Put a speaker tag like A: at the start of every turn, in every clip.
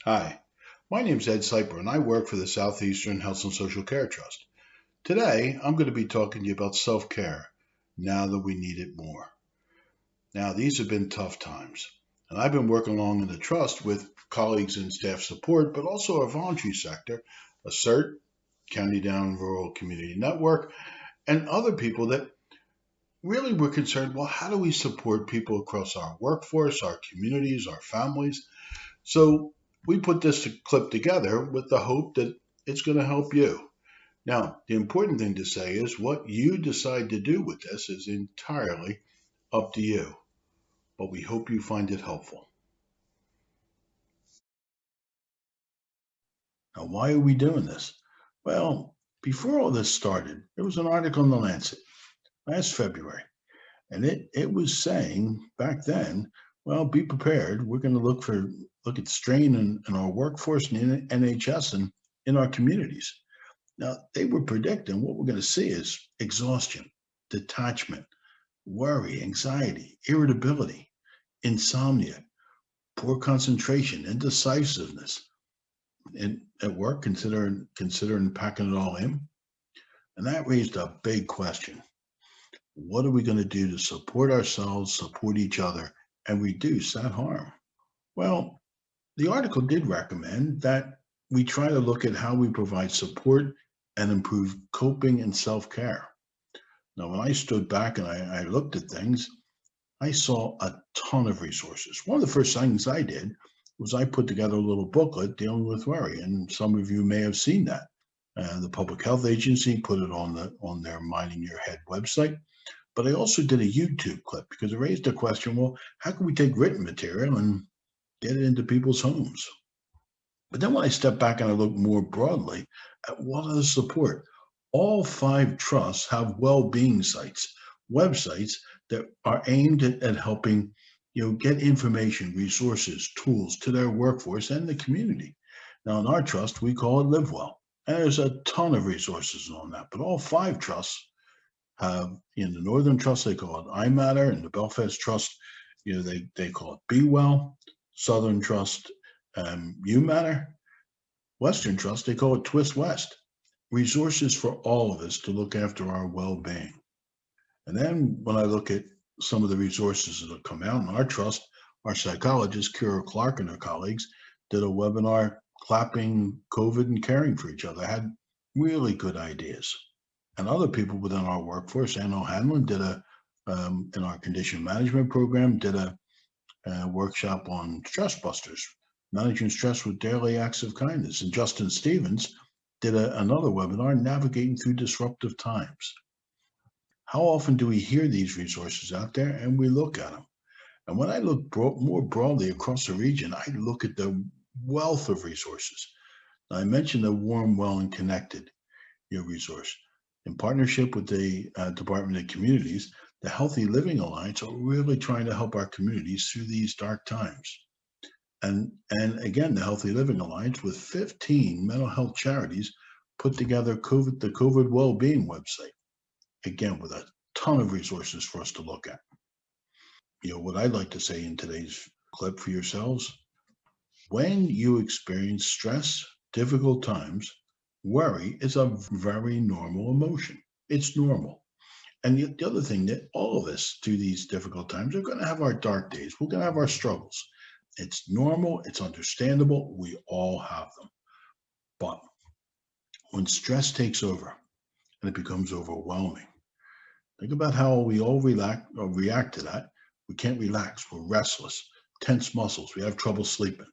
A: Hi, my name is Ed Siper and I work for the Southeastern Health and Social Care Trust. Today, I'm going to be talking to you about self care now that we need it more. Now, these have been tough times, and I've been working along in the trust with colleagues in staff support, but also our voluntary sector, ASCERT, County Down Rural Community Network, and other people that really were concerned well, how do we support people across our workforce, our communities, our families? So we put this clip together with the hope that it's going to help you. Now, the important thing to say is what you decide to do with this is entirely up to you, but we hope you find it helpful. Now, why are we doing this? Well, before all this started, there was an article in the Lancet last February, and it was saying back then, well, be prepared. We're going to look at strain in our workforce and in NHS and in our communities. Now, they were predicting what we're going to see is exhaustion, detachment, worry, anxiety, irritability, insomnia, poor concentration, indecisiveness. And at work, considering packing it all in. And that raised a big question. What are we going to do to support ourselves, support each other, and reduce that harm? Well, the article did recommend that we try to look at how we provide support and improve coping and self care. Now, when I stood back and I looked at things, I saw a ton of resources. One of the first things I did was I put together a little booklet dealing with worry, and some of you may have seen that. The Public Health Agency put it on their Minding Your Head website. But I also did a YouTube clip because it raised the question: well, how can we take written material and get it into people's homes? But then when I step back and I look more broadly at what are the support, all five trusts have well-being sites, websites that are aimed at helping get information, resources, tools to their workforce and the community. Now in our trust, we call it Live Well. And there's a ton of resources on that, but all five trusts have in the Northern Trust, they call it I Matter, and the Belfast Trust, they call it Be Well. Southern Trust, You Matter. Western Trust, they call it Twist West. Resources for all of us to look after our well-being. And then when I look at some of the resources that have come out in our trust, our psychologist, Kira Clark, and her colleagues did a webinar clapping COVID and caring for each other, had really good ideas. And other people within our workforce, Ann O'Hanlon did in our condition management program, did a workshop on stress busters, managing stress with daily acts of kindness. And Justin Stevens did another webinar, navigating through disruptive times. How often do we hear these resources out there and we look at them? And when I look more broadly across the region, I look at the wealth of resources. Now, I mentioned the Warm, Well, and Connected resource. In partnership with the Department of Communities, the Healthy Living Alliance are really trying to help our communities through these dark times. And again, the Healthy Living Alliance, with 15 mental health charities, put together the COVID Wellbeing website, again, with a ton of resources for us to look at. What I'd like to say in today's clip for yourselves, when you experience stress, difficult times, worry is a very normal emotion. It's normal. And the other thing that all of us through these difficult times are going to have our dark days. We're going to have our struggles. It's normal. It's understandable. We all have them. But when stress takes over and it becomes overwhelming, think about how we all react to that. We can't relax. We're restless, tense muscles. We have trouble sleeping.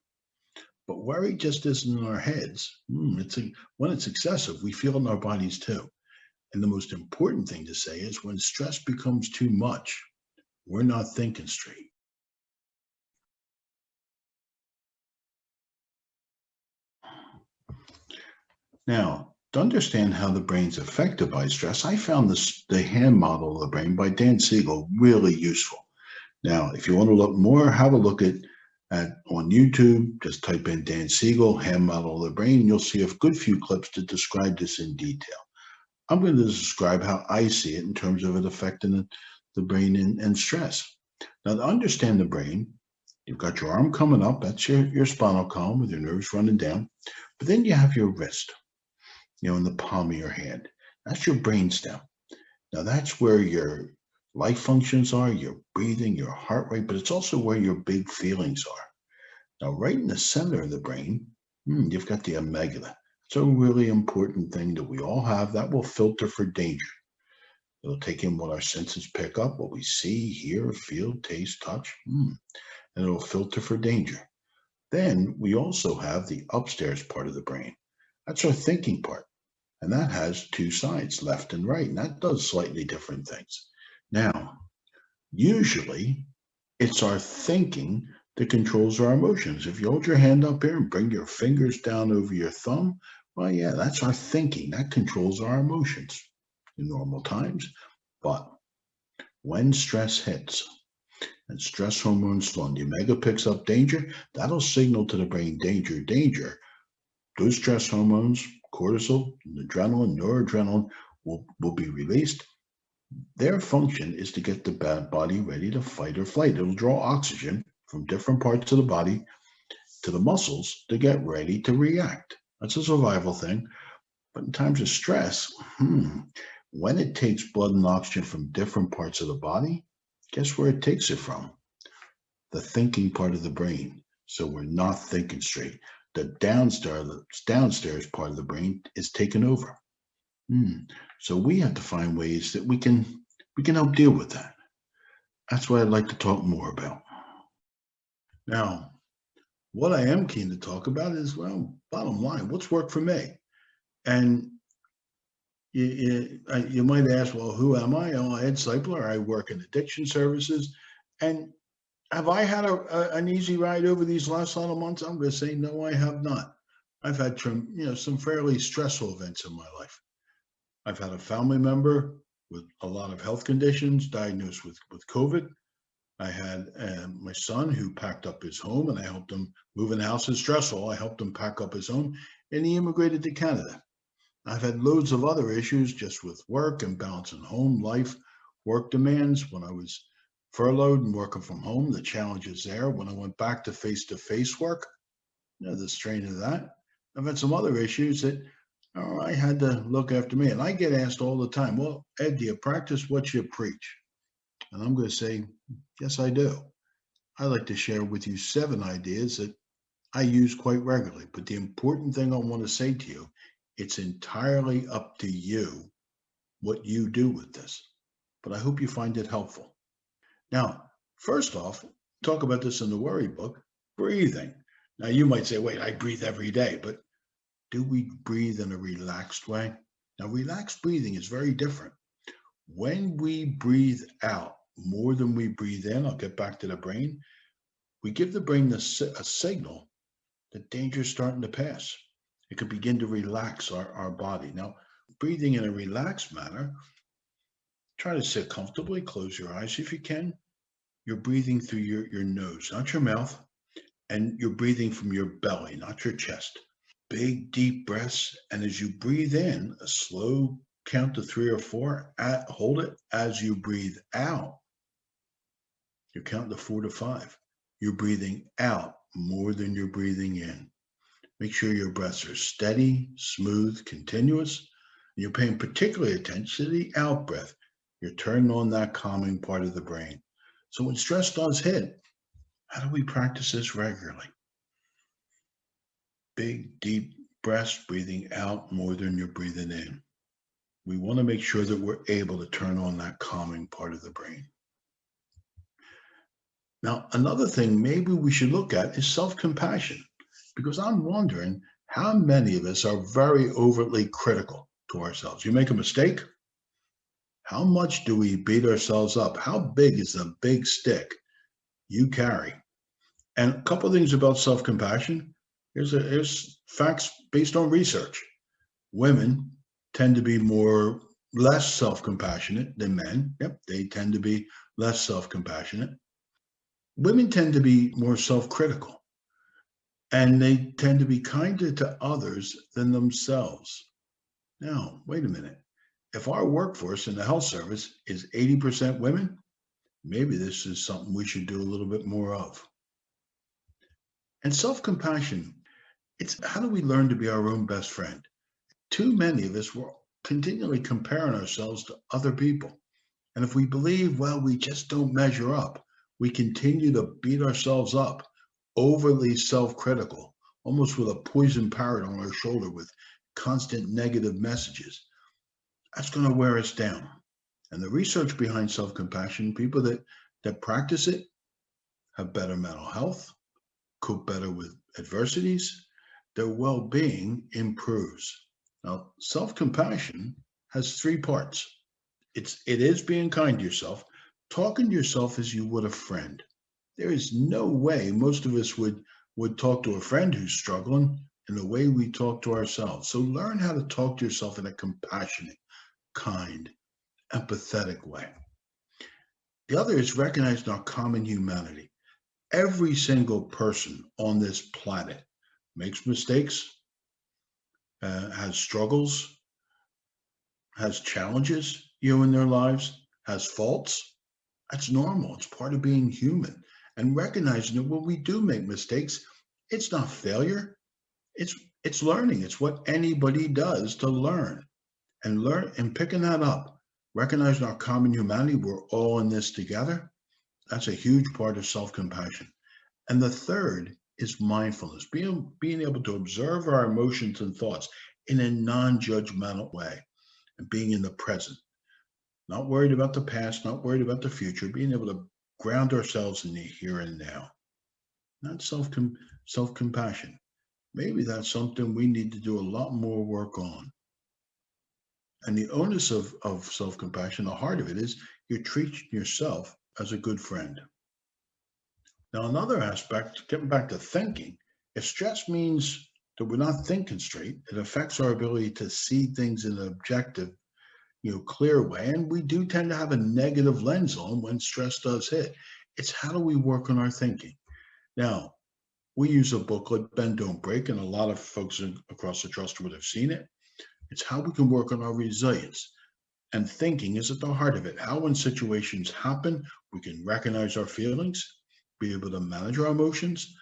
A: But worry just isn't in our heads. When it's excessive, we feel it in our bodies too. And the most important thing to say is when stress becomes too much, we're not thinking straight. Now, to understand how the brain's affected by stress, I found the hand model of the brain by Dan Siegel really useful. Now, if you want to look more, have a look at on YouTube. Just type in Dan Siegel, hand model of the brain, and you'll see a good few clips to describe this in detail. I'm going to describe how I see it in terms of it affecting the brain and stress. Now, to understand the brain, You've got your arm coming up. That's your spinal column with your nerves running down. But then you have your wrist, in the palm of your hand. That's your brainstem. Now that's where your life functions are, your breathing, your heart rate, but it's also where your big feelings are. Now, right in the center of the brain, you've got the amygdala. It's a really important thing that we all have that will filter for danger. It'll take in what our senses pick up, what we see, hear, feel, taste, touch, and it'll filter for danger. Then we also have the upstairs part of the brain. That's our thinking part. And that has two sides, left and right, and that does slightly different things. Now, usually it's our thinking that controls our emotions. If you hold your hand up here and bring your fingers down over your thumb, well, yeah, that's our thinking. That controls our emotions in normal times. But when stress hits and stress hormones flow, and the omega picks up danger, that'll signal to the brain, danger, danger. Those stress hormones, cortisol, adrenaline, noradrenaline, will be released. Their function is to get the body ready to fight or flight. It'll draw oxygen from different parts of the body to the muscles to get ready to react. That's a survival thing. But in times of stress, when it takes blood and oxygen from different parts of the body, guess where it takes it from? The thinking part of the brain. So we're not thinking straight. The downstairs part of the brain is taken over. So we have to find ways that we can help deal with that. That's what I'd like to talk more about. Now, what I am keen to talk about is, well, bottom line, what's worked for me? And you might ask, well, who am I? Oh, Ed Seipler. I work in addiction services. And have I had an easy ride over these last lot of months? I'm going to say, no, I have not. I've had some fairly stressful events in my life. I've had a family member with a lot of health conditions diagnosed with COVID. I had my son who packed up his home, and I helped him move in. The house is stressful. I helped him pack up his home, and he immigrated to Canada. I've had loads of other issues just with work and balancing home life, work demands when I was furloughed and working from home, the challenges there. When I went back to face-to-face work, the strain of that. I've had some other issues that I had to look after me. And I get asked all the time, well, Ed, do you practice what you preach? And I'm going to say, yes, I do. I like to share with you 7 ideas that I use quite regularly. But the important thing I want to say to you, it's entirely up to you what you do with this. But I hope you find it helpful. Now, first off, talk about this in the worry book, breathing. Now, you might say, wait, I breathe every day, but do we breathe in a relaxed way? Now, relaxed breathing is very different. When we breathe out more than we breathe in, I'll get back to the brain, we give the brain a signal that danger is starting to pass. It could begin to relax our body. Now, breathing in a relaxed manner, try to sit comfortably, close your eyes if you can. You're breathing through your nose, not your mouth, and you're breathing from your belly, not your chest. Big, deep breaths, and as you breathe in, a slow count to 3 or 4, hold it. As you breathe out, you count to 4 to 5. You're breathing out more than you're breathing in. Make sure your breaths are steady, smooth, continuous. And you're paying particular attention to the out breath. You're turning on that calming part of the brain. So when stress does hit, how do we practice this regularly? Big, deep breaths, breathing out more than you're breathing in. We want to make sure that we're able to turn on that calming part of the brain. Now, another thing maybe we should look at is self-compassion, because I'm wondering how many of us are very overtly critical to ourselves. You make a mistake, how much do we beat ourselves up? How big is the big stick you carry? And a couple of things about self-compassion. Here's facts based on research. Women tend to be less self-compassionate than men. Yep, they tend to be less self-compassionate. Women tend to be more self-critical, and they tend to be kinder to others than themselves. Now, wait a minute. If our workforce in the health service is 80% women, maybe this is something we should do a little bit more of. And self-compassion, it's how do we learn to be our own best friend? Too many of us were continually comparing ourselves to other people. And if we believe, well, we just don't measure up, we continue to beat ourselves up, overly self critical, almost with a poison parrot on our shoulder with constant negative messages. That's going to wear us down. And the research behind self compassion, people that practice it have better mental health, cope better with adversities, their well being improves. Now, self compassion has three parts. It is being kind to yourself, talking to yourself as you would a friend. There is no way most of us would talk to a friend who's struggling in the way we talk to ourselves. So learn how to talk to yourself in a compassionate, kind, empathetic way. The other is recognizing our common humanity. Every single person on this planet makes mistakes, has struggles, has challenges, in their lives, has faults. That's normal. It's part of being human. And recognizing that when we do make mistakes, it's not failure. It's it's learning. It's what anybody does to learn. And picking that up, recognizing our common humanity, we're all in this together. That's a huge part of self-compassion. And the third is mindfulness, being able to observe our emotions and thoughts in a non-judgmental way and being in the present, not worried about the past, not worried about the future, being able to ground ourselves in the here and now. Not self-compassion. Maybe that's something we need to do a lot more work on. And the onus of self-compassion, the heart of it is you're treating yourself as a good friend. Now, another aspect, getting back to thinking, if stress means that we're not thinking straight, it affects our ability to see things in an objective, clear way. And we do tend to have a negative lens on when stress does hit. It's how do we work on our thinking? Now, we use a booklet, Bend, Don't Break, and a lot of folks across the trust would have seen it. It's how we can work on our resilience. And thinking is at the heart of it. How, when situations happen, we can recognize our feelings, be able to manage our emotions,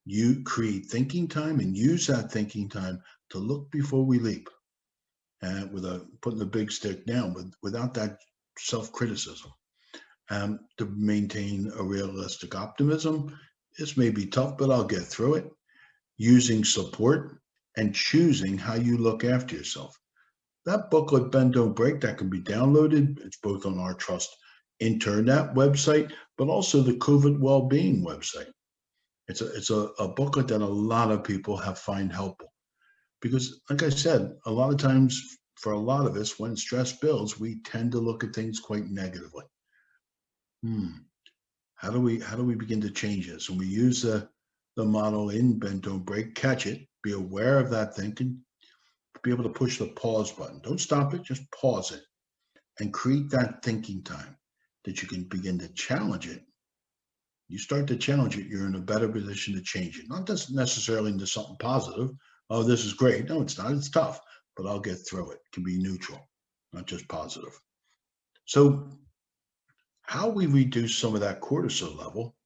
A: you create thinking time and use that thinking time to look before we leap. And putting the big stick down without that self-criticism. To maintain a realistic optimism, this may be tough, but I'll get through it. Using support and choosing how you look after yourself. That booklet, Bend Don't Break, that can be downloaded. It's both on our Trust Internet website, but also the COVID Wellbeing website. It's a booklet that a lot of people have find helpful. Because, like I said, a lot of times for a lot of us, when stress builds, we tend to look at things quite negatively. How do we begin to change this? And we use the model in Bend Don't Break, catch it, be aware of that thinking, be able to push the pause button. Don't stop it, just pause it and create that thinking time that you can begin to challenge it. You start to challenge it, you're in a better position to change it. Not just necessarily into something positive. Oh, this is great. No, it's not. It's tough, but I'll get through it. It can be neutral, not just positive. So, how we reduce some of that cortisol level?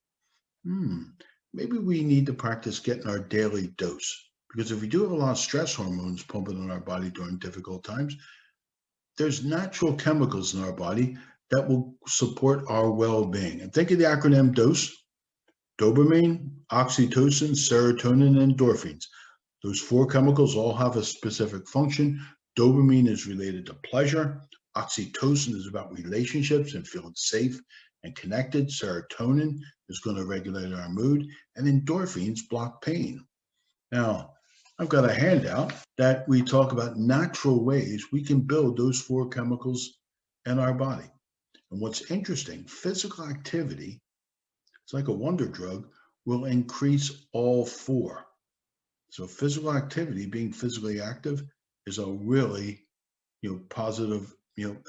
A: Maybe we need to practice getting our daily dose. Because if we do have a lot of stress hormones pumping in our body during difficult times, there's natural chemicals in our body that will support our well-being. And think of the acronym DOSE: dopamine, oxytocin, serotonin, and endorphins. Those four chemicals all have a specific function. Dopamine is related to pleasure. Oxytocin is about relationships and feeling safe and connected. Serotonin is going to regulate our mood. And endorphins block pain. Now, I've got a handout that we talk about natural ways we can build those four chemicals in our body. And what's interesting, physical activity, it's like a wonder drug, will increase all four. So physical activity, being physically active, is a really, positive,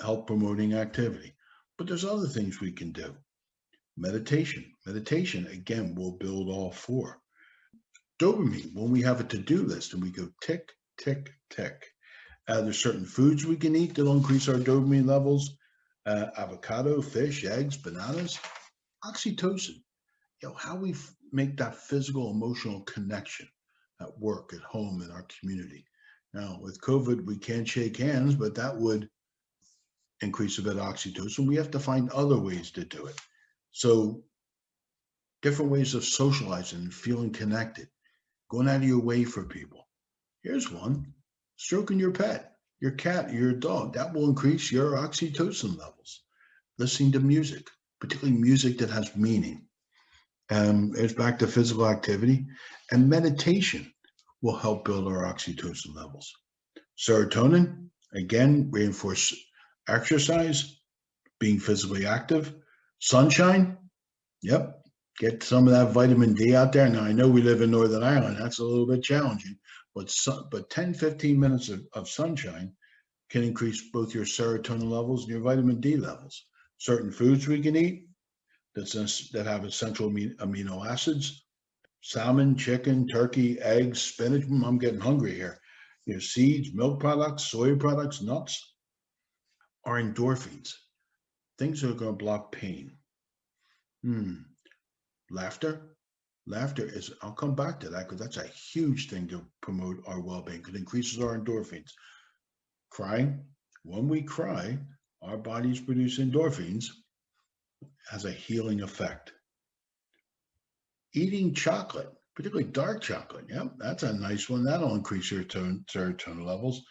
A: health promoting activity. But there's other things we can do. Meditation, again, will build all four. Dopamine, when we have a to-do list and we go tick, tick, tick. There's certain foods we can eat that'll increase our dopamine levels. Avocado, fish, eggs, bananas. Oxytocin, how we make that physical, emotional connection at work, at home, in our community. Now, with COVID, we can't shake hands, but that would increase a bit of oxytocin. We have to find other ways to do it. So, different ways of socializing and feeling connected, going out of your way for people. Here's one: stroking your pet, your cat, your dog. That will increase your oxytocin levels. Listening to music, particularly music that has meaning. It's back to physical activity, and meditation will help build our oxytocin levels. Serotonin, again, reinforce exercise, being physically active. Sunshine, yep, get some of that vitamin D out there. Now, I know we live in Northern Ireland. That's a little bit challenging, but 10, 15 minutes of sunshine can increase both your serotonin levels and your vitamin D levels. Certain foods we can eat that have essential amino acids: salmon, chicken, turkey, eggs, spinach. I'm getting hungry here. Seeds, milk products, soy products, nuts are endorphins, things that are going to block pain. Laughter. Laughter is, I'll come back to that because that's a huge thing to promote our well-being. It increases our endorphins. Crying. When we cry, our bodies produce endorphins, has a healing effect. Eating chocolate, particularly dark chocolate. Yep, that's a nice one. That'll increase your serotonin levels.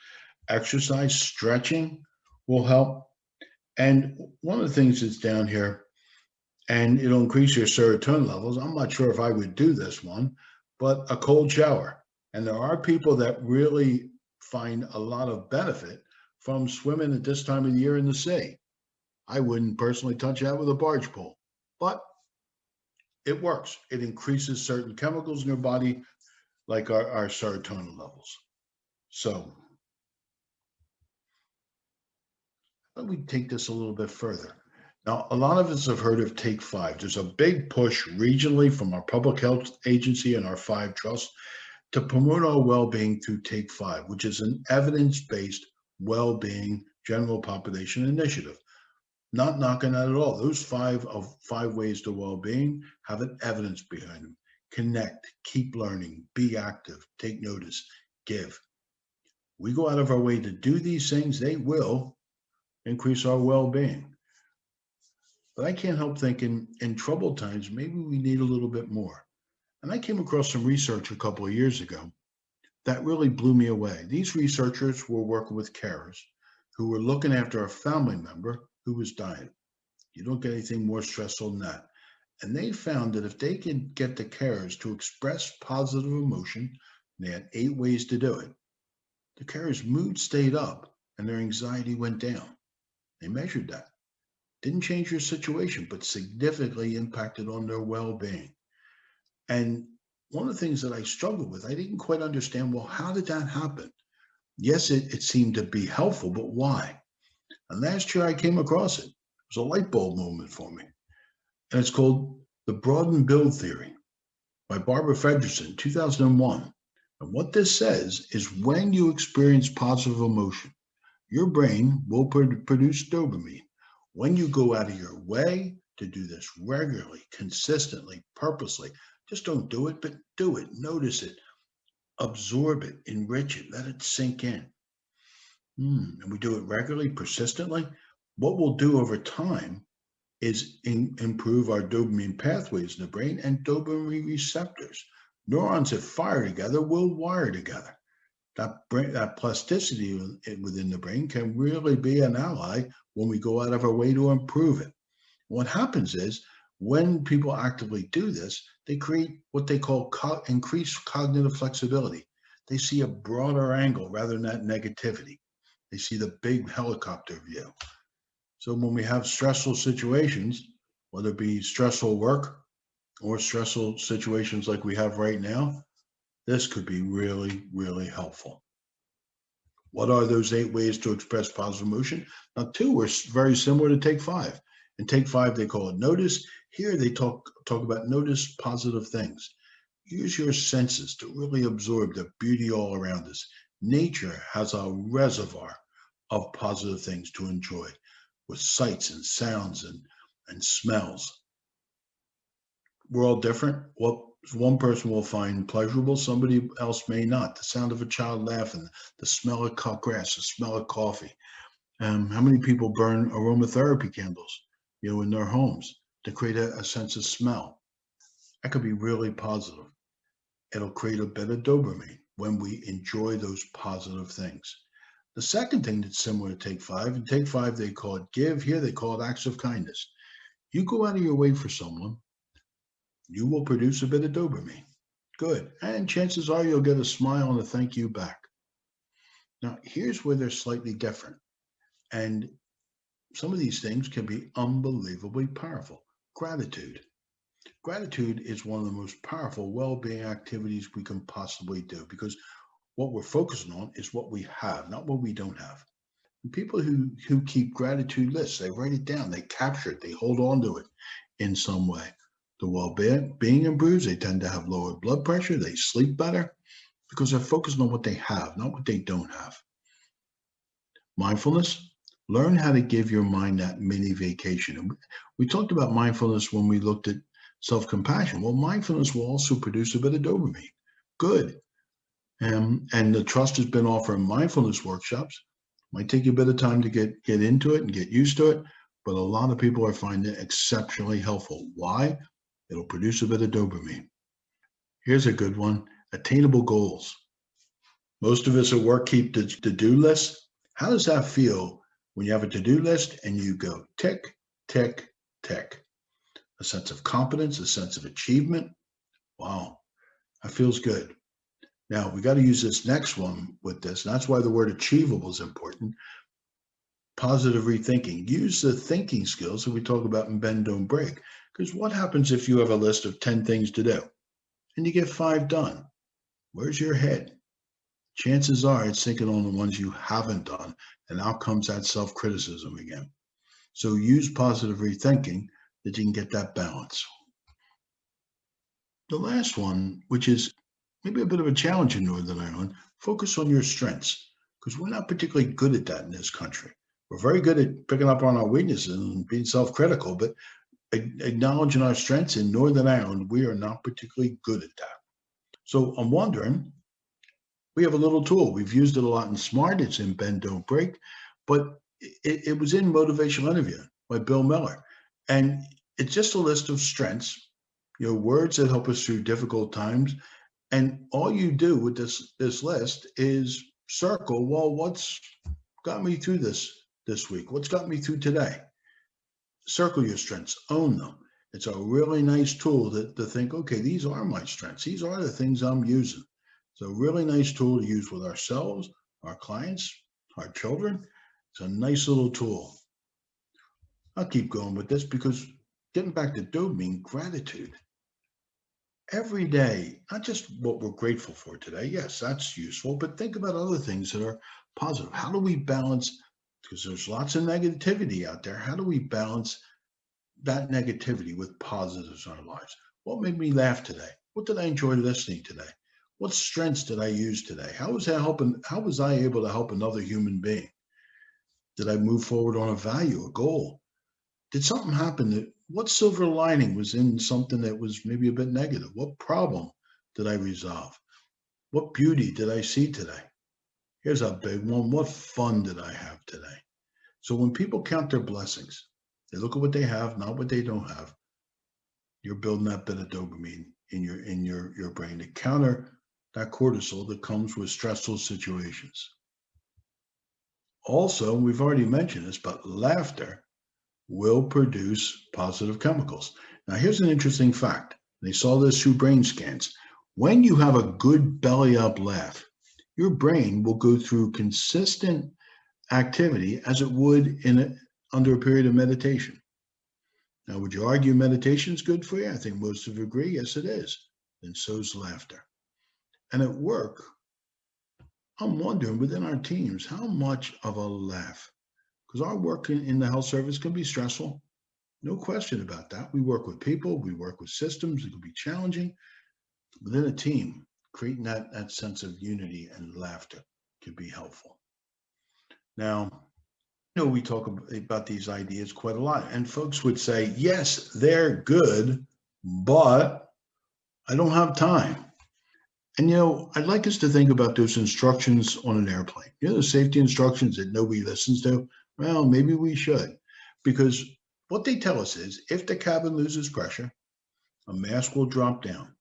A: Exercise, stretching will help. And one of the things that's down here, and it'll increase your serotonin levels. I'm not sure if I would do this one, but a cold shower. And there are people that really find a lot of benefit from swimming at this time of the year in the sea. I wouldn't personally touch that with a barge pole, but it works. It increases certain chemicals in your body, like our serotonin levels. So let me take this a little bit further. Now, a lot of us have heard of Take 5. There's a big push regionally from our public health agency and our 5 trusts to promote our well-being through Take 5, which is an evidence-based well-being general population initiative. Not knocking that at all. Those 5 ways to well-being have an evidence behind them. Connect, keep learning, be active, take notice, give. We go out of our way to do these things, they will increase our well-being. But I can't help thinking in troubled times, maybe we need a little bit more. And I came across some research a couple of years ago that really blew me away. These researchers were working with carers who were looking after a family member who was dying. You don't get anything more stressful than that. And they found that if they could get the carers to express positive emotion, they had 8 ways to do it, the carers' mood stayed up and their anxiety went down. They measured that. Didn't change their situation, but significantly impacted on their well-being. And one of the things that I struggled with, I didn't quite understand, well, how did that happen? Yes, it seemed to be helpful, but why? And last year I came across it. It was a light bulb moment for me. And it's called The Broaden Build Theory by Barbara Fredrickson, 2001. And what this says is when you experience positive emotion, your brain will produce dopamine. When you go out of your way to do this regularly, consistently, purposely, just don't do it, but do it, notice it, absorb it, enrich it, let it sink in. And we do it regularly, persistently. What we'll do over time is improve our dopamine pathways in the brain and dopamine receptors. Neurons that fire together will wire together. That plasticity within the brain can really be an ally when we go out of our way to improve it. What happens is when people actively do this, they create what they call increased cognitive flexibility. They see a broader angle rather than that negativity. They see the big helicopter view. So when we have stressful situations, whether it be stressful work or stressful situations like we have right now, this could be really, really helpful. What are those 8 ways to express positive emotion? Now, 2 are very similar to Take 5. In Take 5, they call it notice. Here, they talk about notice positive things. Use your senses to really absorb the beauty all around us. Nature has a reservoir of positive things to enjoy with sights and sounds and smells. We're all different. What one person will find pleasurable, somebody else may not. The sound of a child laughing, the smell of cut grass, the smell of coffee. How many people burn aromatherapy candles, in their homes to create a sense of smell? That could be really positive. It'll create a bit of dopamine when we enjoy those positive things. The second thing that's similar to Take Five, and Take Five, they call it give. Here they call it acts of kindness. You go out of your way for someone, you will produce a bit of dopamine. Good. And chances are you'll get a smile and a thank you back. Now, here's where they're slightly different. And some of these things can be unbelievably powerful. Gratitude. Gratitude is one of the most powerful well-being activities we can possibly do, because what we're focusing on is what we have, not what we don't have. And people who keep gratitude lists, they write it down, they capture it, they hold on to it in some way. The well-being improves, they tend to have lower blood pressure, they sleep better, because they're focused on what they have, not what they don't have. Mindfulness, learn how to give your mind that mini vacation. And we talked about mindfulness when we looked at self-compassion. Well, mindfulness will also produce a bit of dopamine. Good. And the trust has been offering mindfulness workshops. Might take you a bit of time to get into it and get used to it, but a lot of people are finding it exceptionally helpful. Why? It'll produce a bit of dopamine. Here's a good one, attainable goals. Most of us at work keep the to-do list. How does that feel when you have a to-do list and you go tick, tick, tick? A sense of competence, a sense of achievement. Wow, that feels good. Now, we got to use this next one with this. And that's why the word achievable is important. Positive rethinking. Use the thinking skills that we talk about in Bend, Don't Break. Because what happens if you have a list of 10 things to do and you get 5 done? Where's your head? Chances are it's thinking on the ones you haven't done, and out comes that self-criticism again. So use positive rethinking that you can get that balance. The last one, which is maybe a bit of a challenge in Northern Ireland, focus on your strengths, because we're not particularly good at that in this country. We're very good at picking up on our weaknesses and being self-critical, but acknowledging our strengths in Northern Ireland, we are not particularly good at that. So I'm wondering, we have a little tool. We've used it a lot in SMART. It's in Bend, Don't Break, but it was in Motivational Interview by Bill Miller. And it's just a list of strengths, words that help us through difficult times. And all you do with this list is circle, well, what's got me through this week? What's got me through today? Circle your strengths, own them. It's a really nice tool to think, okay, these are my strengths. These are the things I'm using. It's a really nice tool to use with ourselves, our clients, our children. It's a nice little tool. I'll keep going with this because getting back to dopamine, gratitude. Every day, not just what we're grateful for today. Yes, that's useful, but think about other things that are positive. How do we balance, because there's lots of negativity out there, how do we balance that negativity with positives in our lives? What made me laugh today? What did I enjoy listening today? What strengths did I use today? How was I able to help another human being? Did I move forward on a value, a goal? Did something happen what silver lining was in something that was maybe a bit negative? What problem did I resolve? What beauty did I see today? Here's a big one. What fun did I have today? So when people count their blessings, they look at what they have, not what they don't have. You're building that bit of dopamine in your brain to counter that cortisol that comes with stressful situations. Also, we've already mentioned this, but laughter will produce positive chemicals. Now, here's an interesting fact. They saw this through brain scans. When you have a good belly up laugh, your brain will go through consistent activity as it would under a period of meditation. Now, would you argue meditation is good for you? I think most of you agree. Yes, it is. And so's laughter. And at work, I'm wondering within our teams, how much of a laugh? Because our work in the health service can be stressful. No question about that. We work with people, we work with systems, it can be challenging. Within a team, creating that sense of unity and laughter can be helpful. Now, we talk about these ideas quite a lot, and folks would say, yes, they're good, but I don't have time. And I'd like us to think about those instructions on an airplane. The safety instructions that nobody listens to. Well, maybe we should, because what they tell us is if the cabin loses pressure, a mask will drop down.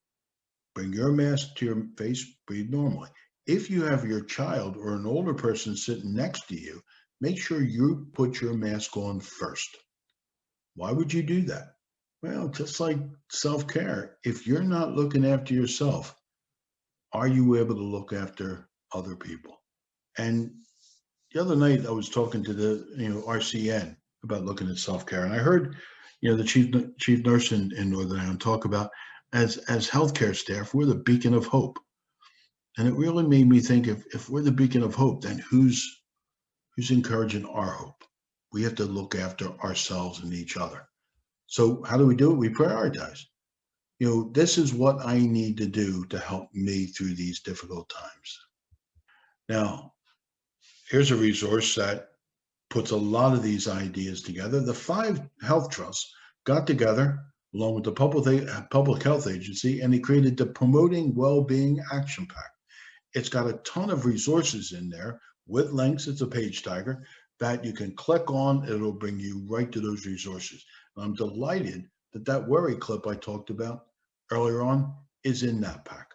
A: Bring your mask to your face, breathe normally. If you have your child or an older person sitting next to you, make sure you put your mask on first. Why would you do that? Well, just like self care, if you're not looking after yourself, are you able to look after other people? And the other night I was talking to the RCN about looking at self care, and I heard the chief nurse in Northern Ireland talk about as healthcare staff, we're the beacon of hope, and it really made me think if we're the beacon of hope, then who's encouraging our hope? We have to look after ourselves and each other. So how do we do it? We prioritize. This is what I need to do to help me through these difficult times. Now, here's a resource that puts a lot of these ideas together. The 5 health trusts got together along with the Public Health Agency, and they created the Promoting Wellbeing Action Pack. It's got a ton of resources in there with links. It's a page tiger that you can click on. It'll bring you right to those resources. And I'm delighted that worry clip I talked about earlier on is in that pack.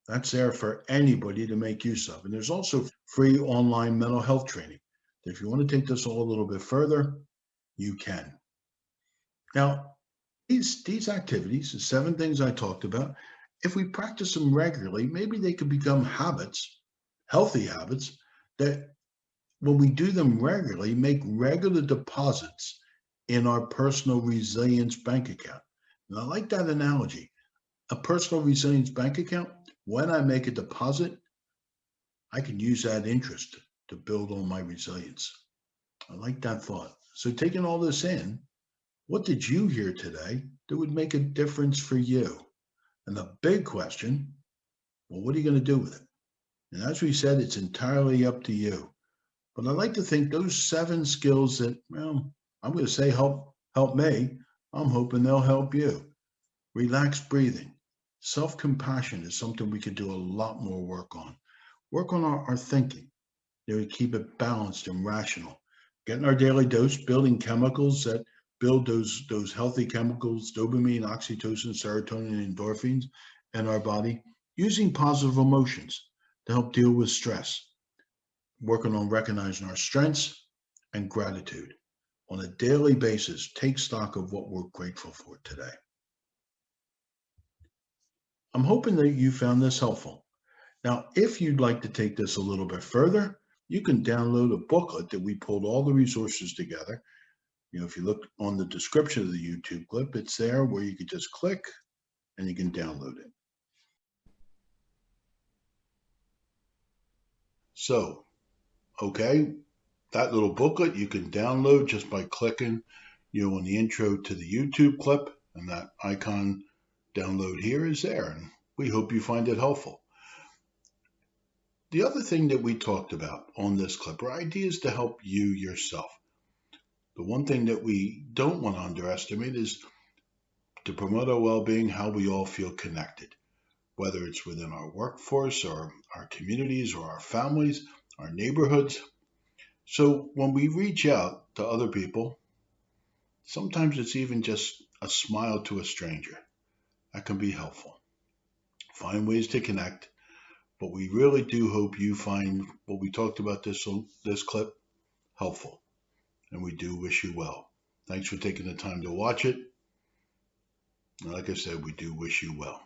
A: That's there for anybody to make use of. And there's also free online mental health training. If you want to take this all a little bit further, you can. Now, these activities, the 7 things I talked about, if we practice them regularly, maybe they could become habits, healthy habits, that when we do them regularly, make regular deposits in our personal resilience bank account. And I like that analogy. A personal resilience bank account, when I make a deposit, I can use that interest to build on my resilience. I like that thought. So taking all this in, what did you hear today that would make a difference for you? And the big question, well, what are you going to do with it? And as we said, it's entirely up to you. But I like to think those 7 skills that, well, I'm going to say help me. I'm hoping they'll help you. Relaxed breathing. Self-compassion is something we could do a lot more work on. Work on our thinking. Keep it balanced and rational. Getting our daily dose, building chemicals that build those healthy chemicals, dopamine, oxytocin, serotonin, and endorphins in our body. Using positive emotions to help deal with stress. Working on recognizing our strengths and gratitude. On a daily basis, take stock of what we're grateful for today. I'm hoping that you found this helpful. Now, if you'd like to take this a little bit further, you can download a booklet that we pulled all the resources together. If you look on the description of the YouTube clip, it's there where you can just click and you can download it. So, okay, that little booklet you can download just by clicking, on the intro to the YouTube clip, and that icon download here is there. And we hope you find it helpful. The other thing that we talked about on this clip are ideas to help you yourself. The one thing that we don't want to underestimate is to promote our well-being, how we all feel connected, whether it's within our workforce or our communities or our families, our neighborhoods. So when we reach out to other people, sometimes it's even just a smile to a stranger. That can be helpful. Find ways to connect, but we really do hope you find what we talked about this clip helpful, and we do wish you well. Thanks for taking the time to watch it. And like I said, we do wish you well.